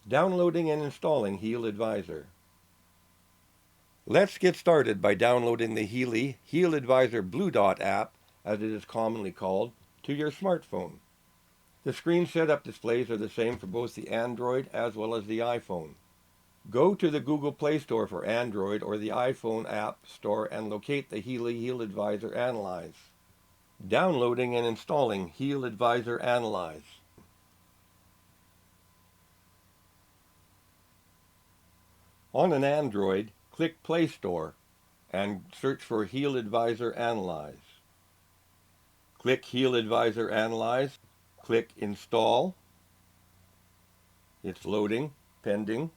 Downloading and installing HealAdvisor. Let's get started by downloading the Healy HealAdvisor Blue Dot app, as it is commonly called, to your smartphone. The screen setup displays are the same for both the Android as well as the iPhone. Go to the Google Play Store for Android or the iPhone App Store and locate the Healy HealAdvisor Analyse. Downloading and installing HealAdvisor Analyse. On an Android, click Play Store and search for HealAdvisor Analyse. Click HealAdvisor Analyse, click Install. It's loading, pending.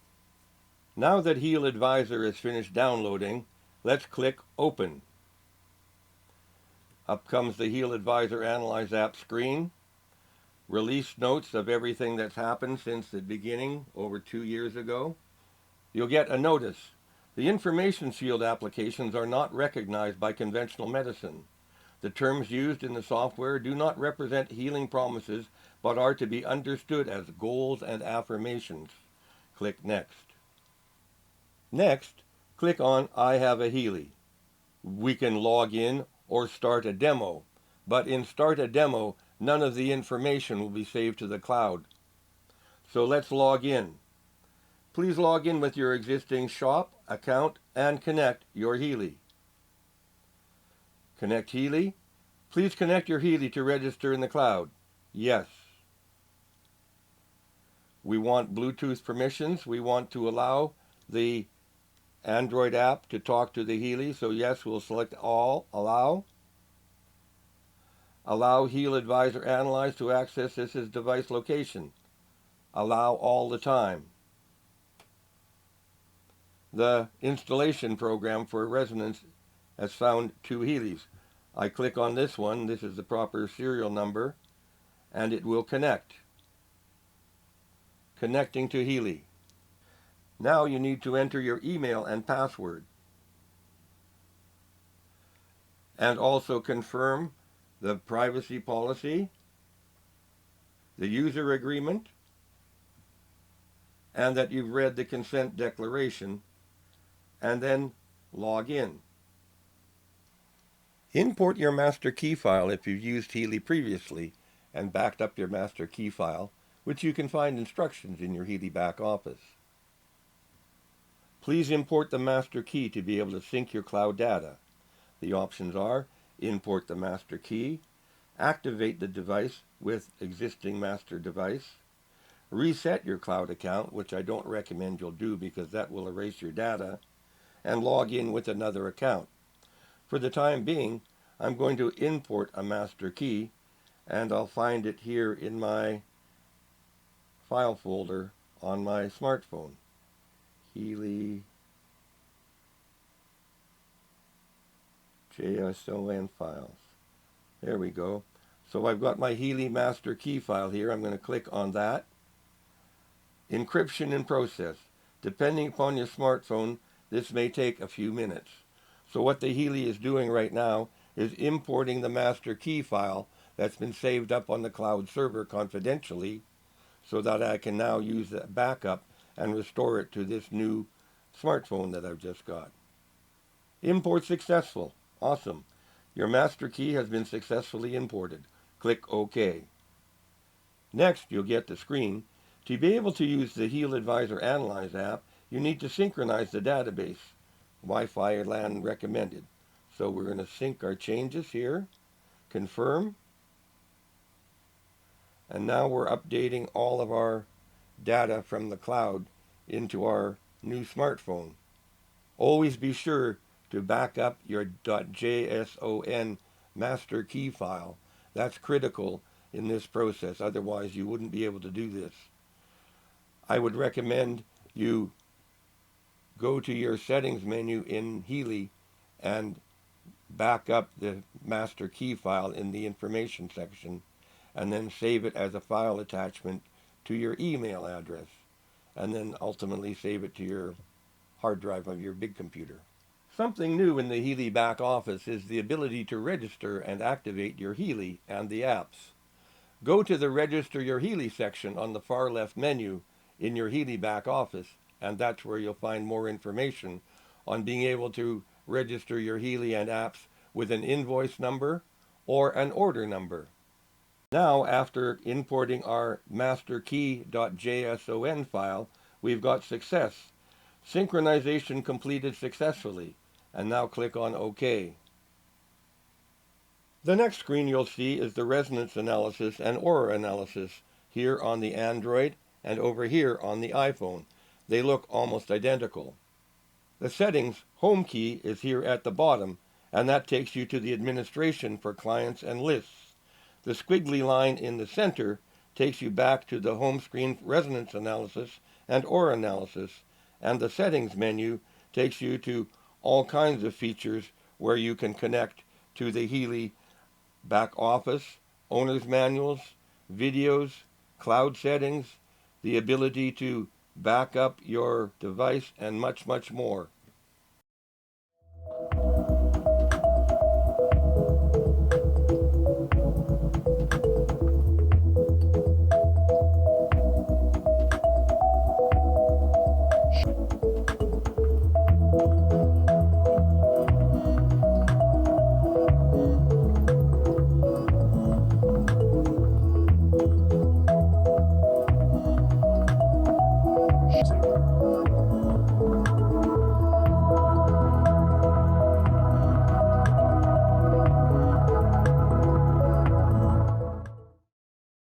Now that HealAdvisor is finished downloading, let's click Open. Up comes the HealAdvisor Analyse app screen. Release notes of everything that's happened since the beginning over 2 years ago. You'll get a notice. The information field applications are not recognized by conventional medicine. The terms used in the software do not represent healing promises, but are to be understood as goals and affirmations. Click Next. Next, click on I have a Healy. We can log in or start a demo, but in Start a Demo, none of the information will be saved to the cloud. So let's log in. Please log in with your existing shop account and connect your Healy. Connect Healy. Please connect your Healy to register in the cloud. Yes. We want Bluetooth permissions. We want to allow the Android app to talk to the Healy, so yes, we'll select all, allow. Allow HealAdvisor Analyse to access this device location. Allow all the time. The installation program for Resonance has found 2 Healys. I click on this one, this is the proper serial number, and it will connect. Connecting to Healy. Now you need to enter your email and password. And also confirm the privacy policy, the user agreement, and that you've read the consent declaration, and then log in. Import your master key file if you've used Healy previously and backed up your master key file, which you can find instructions in your Healy Back Office. Please import the master key to be able to sync your cloud data. The options are import the master key, activate the device with existing master device, reset your cloud account, which I don't recommend you'll do because that will erase your data, and log in with another account. For the time being, I'm going to import a master key, and I'll find it here in my file folder on my smartphone. Healy json files. There we go. So I've got my Healy Master Key file here. I'm going to click on that. Encryption in process. Depending upon your smartphone, this may take a few minutes. So what the Healy is doing right now is importing the master key file that's been saved up on the cloud server confidentially, so that I can now use the backup and restore it to this new smartphone that I've just got. Import successful. Awesome. Your master key has been successfully imported. Click OK. Next, you'll get the screen. To be able to use the HealAdvisor Analyse app, you need to synchronize the database. Wi-Fi LAN recommended. So we're going to sync our changes here. Confirm. And now we're updating all of our data from the cloud into our new smartphone. Always be sure to back up your .json master key file. That's critical in this process, otherwise you wouldn't be able to do this. I would recommend you go to your settings menu in Healy and back up the master key file in the information section, and then save it as a file attachment to your email address, and then ultimately save it to your hard drive of your big computer. Something new in the Healy Back Office is the ability to register and activate your Healy and the apps. Go to the Register Your Healy section on the far left menu in your Healy Back Office, and that's where you'll find more information on being able to register your Healy and apps with an invoice number or an order number. Now, after importing our masterkey.json file, we've got success. Synchronization completed successfully, and now click on OK. The next screen you'll see is the resonance analysis and aura analysis here on the Android and over here on the iPhone. They look almost identical. The settings home key is here at the bottom, and that takes you to the administration for clients and lists. The squiggly line in the center takes you back to the home screen resonance analysis and aura analysis, and the settings menu takes you to all kinds of features where you can connect to the Healy Back Office, owner's manuals, videos, cloud settings, the ability to back up your device, and much, much more.